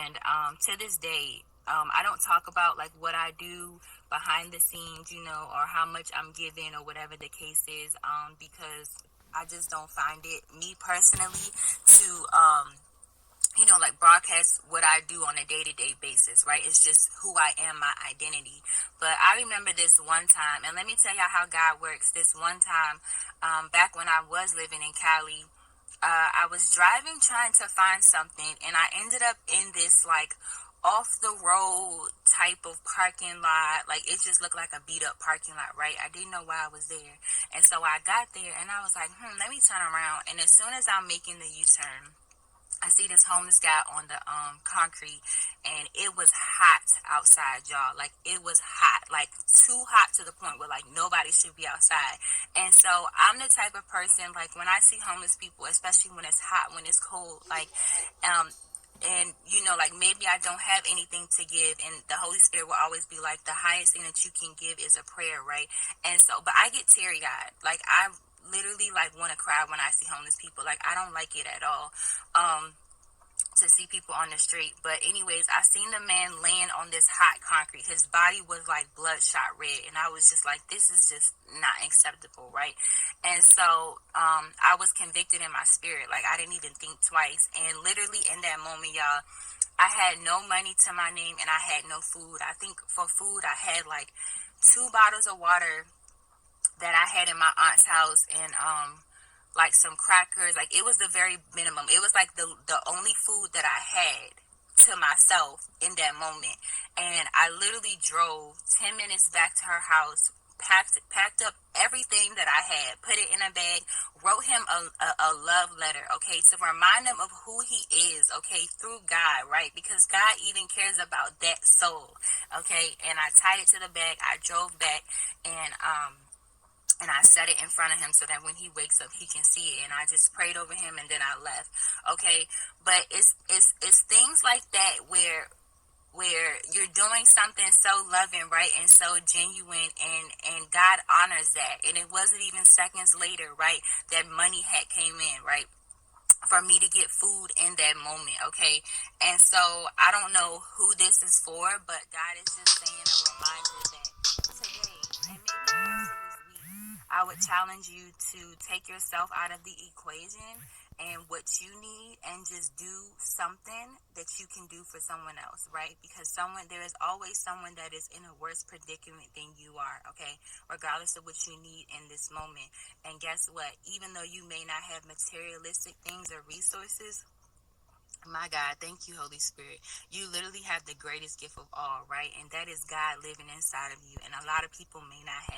And to this day, I don't talk about like what I do behind the scenes, or how much I'm giving or whatever the case is, because I just don't find it, me personally, to like broadcast what I do on a day-to-day basis, right? It's just who I am, my identity. But I remember this one time, and let me tell y'all how God works. This one time, back when I was living in Cali, I was driving trying to find something, and I ended up in this like off the road type of parking lot. Like it just looked like a beat up parking lot, right? I didn't know why I was there. And so I got there and I was like, let me turn around. And as soon as I'm making the U-turn, I see this homeless guy on the concrete, and it was hot outside, y'all. Like it was hot, like too hot to the point where like nobody should be outside. And so I'm the type of person, like when I see homeless people, especially when it's hot, when it's cold, like and like maybe I don't have anything to give, and the Holy Spirit will always be like, the highest thing that you can give is a prayer, right? And so, but I get teary-eyed. Like I literally like want to cry when I see homeless people. Like I don't like it at all. To see people on the street. But anyways, I seen the man laying on this hot concrete. His body was like bloodshot red, and I was just like, this is just not acceptable, right? And so I was convicted in my spirit. Like I didn't even think twice. And literally in that moment, y'all, I had no money to my name and I had no food. I think for food I had like 2 bottles of water that I had in my aunt's house, and like some crackers. Like it was the very minimum. It was like the only food that I had to myself in that moment. And I literally drove 10 minutes back to her house, packed up everything that I had, put it in a bag, wrote him a love letter, okay, to remind him of who he is, okay, through God, right? Because God even cares about that soul, okay? And I tied it to the bag. I drove back, and I set it in front of him so that when he wakes up, he can see it. And I just prayed over him, and then I left. Okay, but it's things like that where you're doing something so loving, right, and so genuine, and God honors that. And it wasn't even seconds later, right, that money had came in, right, for me to get food in that moment. Okay, and so I don't know who this is for, but God is just saying a reminder that today, and maybe the rest of this week, I would challenge you to take yourself out of the equation and what you need, and just do something that you can do for someone else, right? Because there is always someone that is in a worse predicament than you are, okay? Regardless of what you need in this moment. And guess what? Even though you may not have materialistic things or resources, my God, thank you, Holy Spirit. You literally have the greatest gift of all, right? And that is God living inside of you. And a lot of people may not have